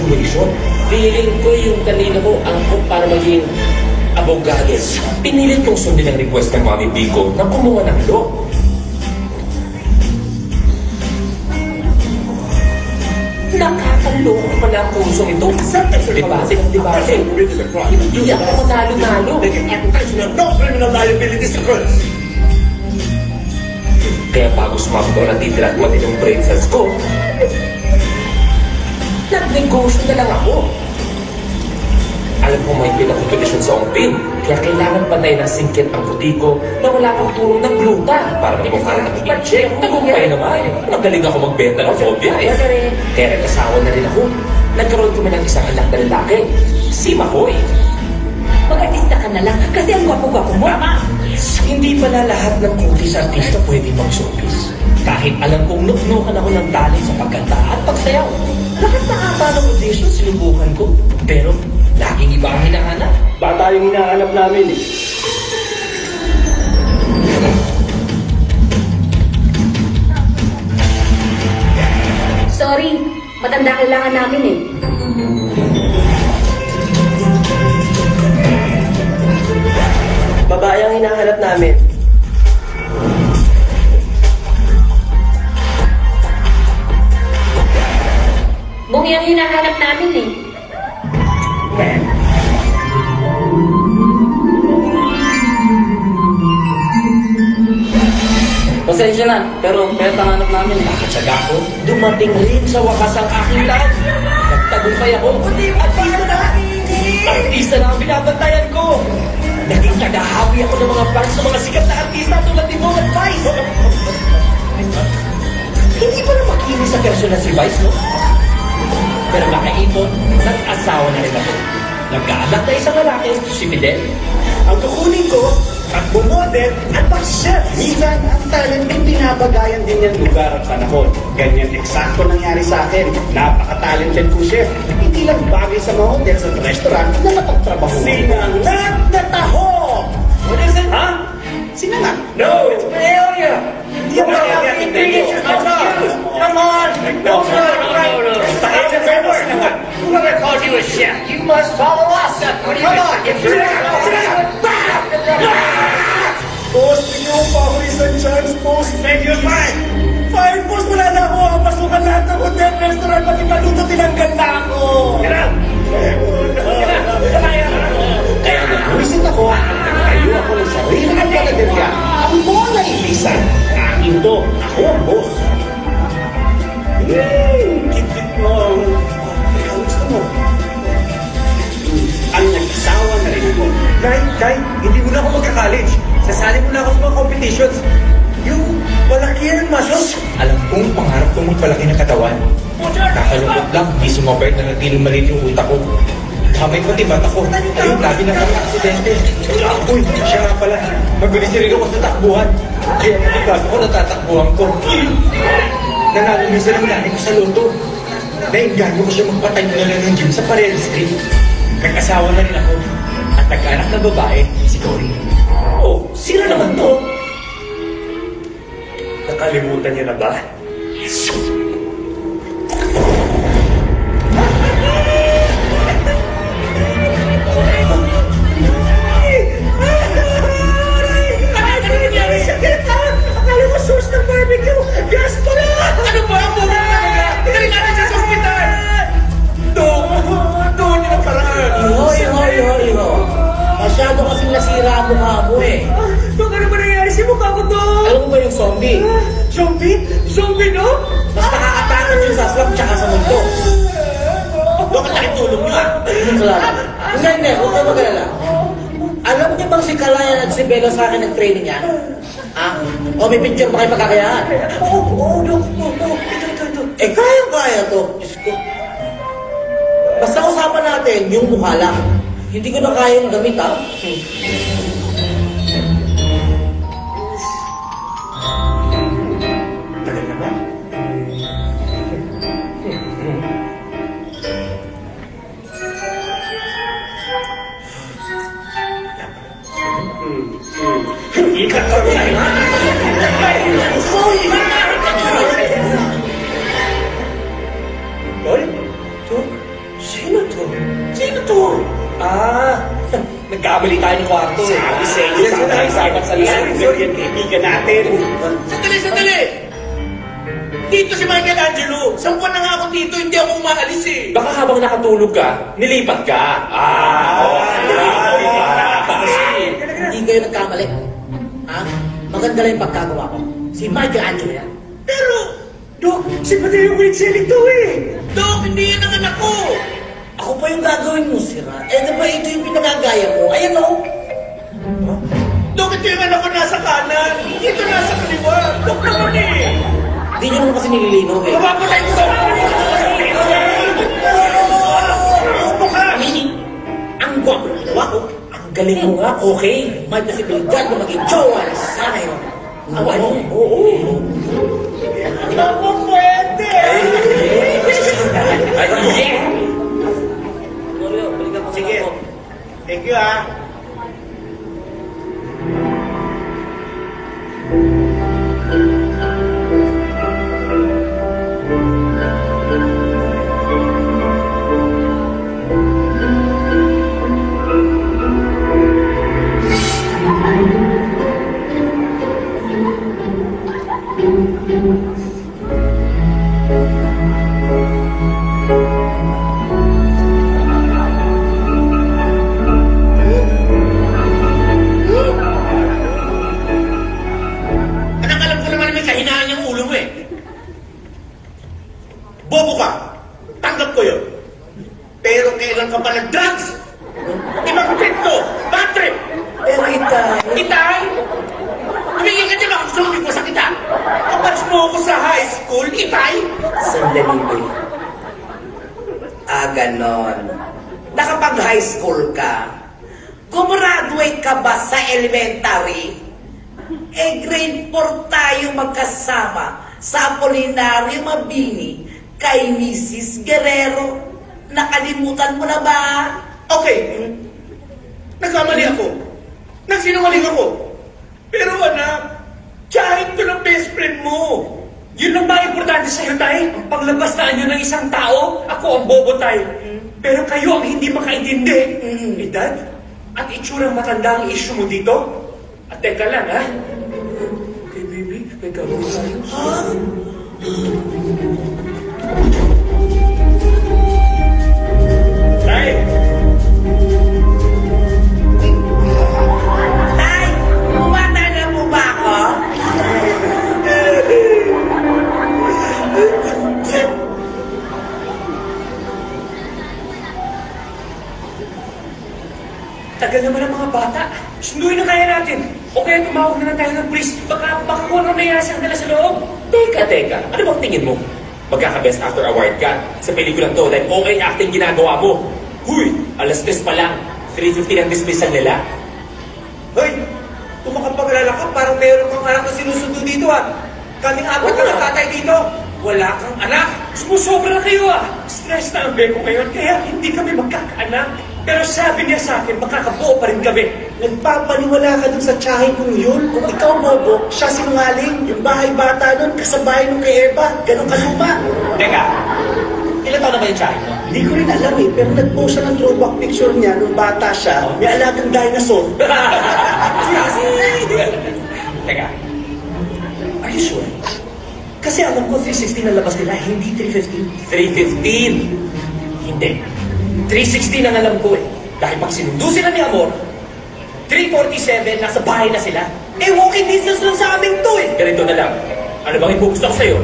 sumilisyon. Feeling ko yung kanina ko angkop para maging abogado. Pinilit kong sundin ang request ng Mami Biko na kumuha ng law. Nakakaloko pa na ang pusong ito. Debate ng debate. Hindi ako matalo-talo. No criminal liability sa Cruz. Kaya bago sumabot ang natitira at matinong brain cells ko, nagnegosyo na lang ako. Alam ko may pinakompetisyon sa Ongpin, kaya kailangan patayin ng singkit ang puti ko na wala kang tulong ng gluta para magmukha ng pincheck. Tagumpay naman. Magaling ako magbenta ng phobia eh. Kaya nag-asawa na rin ako. Nagkaroon kami ng isang anak na lalaki, si Mahoy. Mag-artista ka na lang kasi ang gwapo-gwapo mo. Tama! Hindi pala lahat ng kutis artista pwede mag-showbiz. Kahit alam kong nuknukan ako ng talent sa pagkanta at pagsayaw. Lahat na ata ng audition sinubukan ko. Pero laging iba ang hinahanap. Bata yung hinahanap namin eh. Sorry, matanda kailangan namin eh. Babae ang hinahanap namin. Bungi ang hinahanap namin eh. Pasensya na, pero pera hanap namin eh. Nakatsaga ko, dumating rin sa wakas ang aking love. Nagtagumpay ako. Artista na ang binabantayan ko. Naging tagahawi ako ng mga fans ng mga sikat na artista tulad ni Mo at Vice. Hindi ba na makinis sa persona si Vice, no? Pero makaipon, nag-asawa na rin ako. Nagkaanak na isang lalaki, si Fidel. Ang kukunin ko, pag-model at pag-chef. Minsan, ang talent ay pinabagayan din yung lugar at panahon. Ganyan eksakto nangyari sa akin. Napaka-talented ko, chef. Hindi lang bagay sa mga hotels at restaurant na napagtrabaho. Sinangat na taho! What is it? Huh? Sinangat? No, it's paella. Hindi mo na yung ingredients. Come on! No. Whoever called you a chef, you must follow us. Come on, get through it. Boss, bigyan mo pa ako isang chance, boss. Make you fine. Fire, boss, wala na ako. Pasukan lahat ng hotel, restaurant, pati paluto, tinanggal na ako. Get out. Kaya nag-visit ako, nagtayo ako ng sarili ng panaderya. Ang mga ibisan. Akin to, ako ang boss. Kipit mo. Kaya gusto mo. Ang nag-asawa na rin ako. Kai, hindi mo na ako magka-college. Sasali mo na ako sa mga competitions. Yung palakihan ng muscles. Alam kong pangarap kong magpalaki ng katawan. Kakalungkot lang, hindi sumabay na nagtiling maliit yung utak ko. Kamay ko, tibat ako. Ayun, lagi na kami aksidente. Uy, siya nga pala. Mabilis rin ako sa takbuhan. Kaya natigas ako, natatakbuhan ko. Nanalo minsan ang nanay ko sa loto. Nainganyo ko siya magpatay na lang ng gym sa Parel Street. Nag-asawa na rin ako. At nag-anak na babae, si Cory. Oh, sila naman to. Nakalimutan niya na ba? Ano ba ang mura na mga? Tingnan natin siya sa hospital! Doon yun ang paraan! Iho. Masyado kasing nasira ang mukha mo eh. Dok, ano ba nangyari sa mukha ko, Dok? Alam mo ba yung zombie? Zombie? Zombie, no? Mas nakakatakot yung sa slum tsaka sa mundo. Doon ka nakitulong nyo ah! Hindi, huwag ka mag-alala. Alam niyo bang si Kalayan at si Belo sa akin nag-training yan? O may picture ba kayo magkakayaan? Oo, Dok. Ito. Eh, kaya to. Diyos ko. Basta usapan natin yung mukha lang. Hindi ko na kayang gamit, ha? Tagal na ba? Ikat ka rin! Tol? Nagkamali tayo ng kwarto. Sabi sa inyo, sabi sa yan, kaibigan natin. Sandali! Dito si Michelangelo. 10 buwan na nga ako dito, hindi ako umaalis eh. Baka habang nakatulog ka, nilipat ka. Hindi kayo nagkamali. Ha? Maganda lang yung pagkagawa ko. Si Michelangelo yan. Pero, Dok, si Mateo Guicelli to eh. Dok, hindi yan ang anak ko. Ako pa yung gagawin mo, sira. Eh, di ba ito yung pinagagaya mo? Ayan o. Dok, ito yung anak ko nasa kanan. Ito nasa kaliwa. Dok naman eh. Hindi nyo naman kasi nililinaw eh. Mapapatay ko sa Ang gwapo ng ginawa ko. Ang galing mo nga, okay. May posibilidad na maging jowa na sana yun. Ano? Oo. Ako pwede. Ay, yeah. Sige. Thank you ah. Anak, alam ko naman na may kahinaan yung ulo mo eh. Bobo ka. Tanggap ko yun. Pero kailan ka pa nag-drugs? Ibang trip to. Bad trip. Pero itay. Itay? Tumingin ka dyan ako gusto mo sa kita. Kapag mo ako sa high school, itay? Sandali ba? Ganon. Nakapag-high school ka? Gumraduate ka ba sa elementary? Eh, grade 4 tayo magkasama sa Apolinario Mabini kay Mrs. Guerrero. Nakalimutan mo na ba? Okay. Nagkamali ako. Nagsinungaling ako. Pero anak, tsahin ko ng best friend mo. Yun lang ba importante sa'yo, Tay? Ang paglabastaan nyo ng isang tao, ako ang bobo, Tay. Pero kayo ang hindi makaintindi. Edad at itsurang matanda ang issue mo dito? At teka lang, ha? Okay, baby, may gagawin tayo. Tay, Tay, bumata na po ba ako? Tagal naman ang mga bata. Sunduin na kaya natin. O kaya tumawag na lang tayo ng police. Baka kung ano nangyari sa kanila sa loob. Teka. Ano bang tingin mo? Magkaka-best actor award ka sa pelikulang to dahil okay acting ginagawa mo. Huy! Alas 3 pa lang. 3:50 ang dismissal nila. Hoy! Kung makapag-alala ka, parang meron kang anak na sinusundo dito ah. Kaming apat na nagtatay dito. Wala kang anak. Sumusobra na kayo ah. Stress na ang beko ngayon kaya hindi kami magkakaanak. Pero sabi niya sa akin, makakabuo pa rin kami. Nagpapaniwala ka dun sa tsahin kong yun. Kung ikaw bobo, siya sinungaling. Yung bahay bata nun, kasabay nung kay Eva. Ganon kaluma. Teka, ilan taon na ba yung tsahin mo? Hindi ko rin alam eh, pero nag-post siya ng throwback picture niya nung bata siya. May alagang dinosaur. Teka, are you sure? Kasi alam ko 316 ang labas nila, hindi 315. 315? Hindi. 316 ang alam ko eh. Dahil pag sinundo sila ni Amor, 347, nasa bahay na sila. Eh, walking distance lang sa amin to eh. Ganito na lang. Ano bang ipugusto ko sa'yo?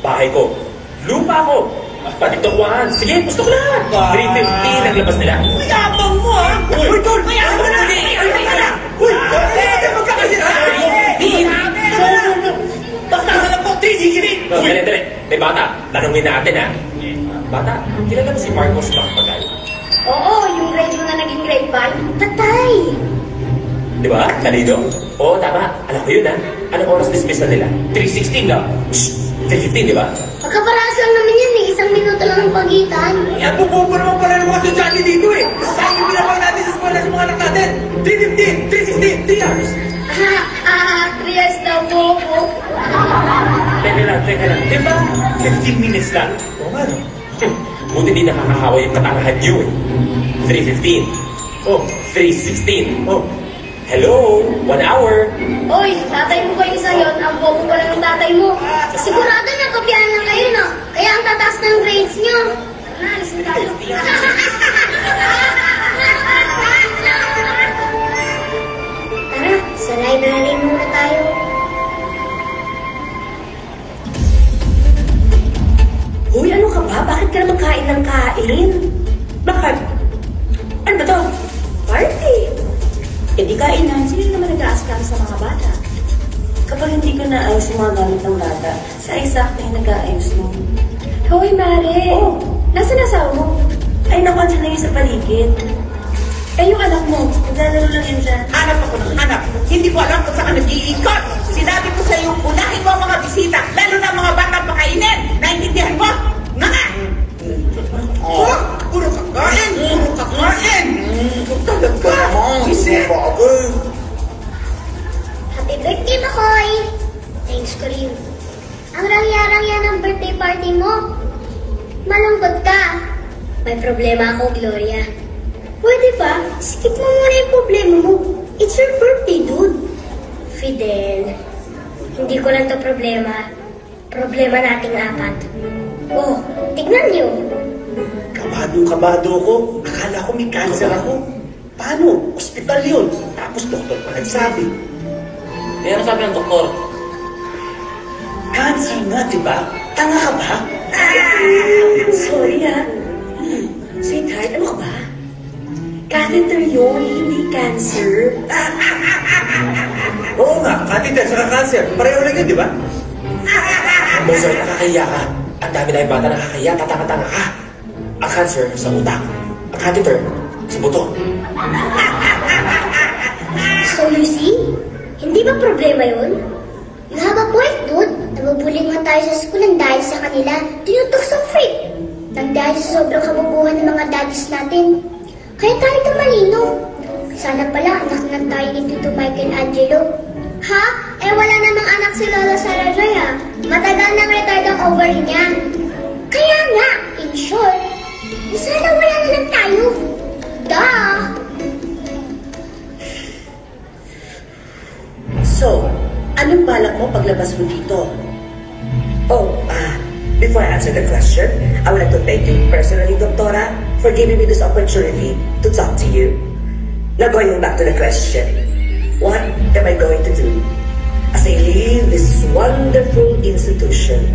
Bahay ko. Lupa ko. Pati tukuhan. Sige, gusto ko lahat. 315 ang labas nila. mayabang mo ha. Uy, Tol! Mayabang na. Uy, magkakasira. Basta alam ko, 368. Dali. May bata, tanongin natin ha. Bata, kilala mo si Marcos Magpagay? Oo, yung grade mo na naging grade 5. Tatay! Di ba? Kanino? Oo, tama. Alam ko yun ha. Anong oras dismiss na nila? 3:16 na. Shhh! 3:15, di ba? Magkaparehas lang naman yan eh. 1 minuto lang ang pagitan. Yan po naman pala ng mga estudyante dito eh. Sayang yung pinapag natin sa eskwela sa mga anak natin. 3:15, 3:16, 3 hours. 3 years daw po ako. Teka lang. Di ba? 15 minutes lang? Oo nga no. Buti di nakakahawa yung katangahan nyo eh. 3:15. Oh, 3:16. oh. Hello? 1 hour? Oy, tatay mo ba isa yun? Ang bobo pala ng tatay mo. Sigurado na kopyahan lang kayo, no? Kaya ang tataas ng grades nyo. Tara, alis na tayo. Tara, sa library muna tayo. Hoy, ano ka ba? Bakit ka naman kain ng kain? Bakit? Ano ba to? Party! Eh di kain na. Sino naman nag-aaskam sa mga bata? Kapag hindi ko naayos yung mga gamit ng bata, sa Isaac na yung nag-aayos mo. Hoy, Mare! Oh, nasaan asawa mo? Ay, naku, andyan na yun sa paligid. Eh, yung anak mo, naglalaro lang yun dyan. Hanap ako ng hanap. Hindi ko alam kung saan nag-iikot. Sinabi ko sa iyo, unahin mo ang mga bisita, lalo na ang mga batang pakainin. Naintindihan mo? Nga! Oh, puro kakain! Puro kakain! Talaga! Isip! Happy birthday, Makoy! Thanks ko rin. Ang rangya-rangya ng birthday party mo. Malungkot ka. May problema ako, Gloria. Pwede ba? Skip mo muna yung problema mo. It's your birthday, dude. Fidel, hindi ko lang to problema. Problema nating apat. Oh, tignan niyo. Kabado ko. Akala ko may cancer ako. Paano? Ospital yun. Tapos doktor pa nagsabi. Eh, ano sabi ng doktor? Cancer nga, di ba? Tanga ka ba? Sorry ha. Sweetheart, ano ka ba? Catheter yun, hindi cancer. Oo nga, catheter saka cancer. Pareho lang yun, di ba? Mozart, nakakahiya ka. Ang dami na yung bata nakakahiya, tatanga-tanga ka. Ang cancer sa utak. Ang catheter sa buto. So you see, hindi ba problema yun? You have a point, dude. Nabubuling nga tayo sa schoolan dahil sa kanila. Tinutok sa freak. Nang dahil sa sobrang kabubuhan ng mga daddies natin. Kaya tayo tumalino. Sana pala anak na tayo ni Tito Michelangelo. Ha? Eh wala namang anak si Lola Sarah Joy ha. Matagal nang retired ang ovary niya. Kaya nga, in short, sana wala na lang tayo. Duh! So, anong balak mo paglabas mo dito? Before I answer the question, I would like to thank you personally, Doctora, for giving me this opportunity to talk to you. Now going back to the question, what am I going to do as I leave this wonderful institution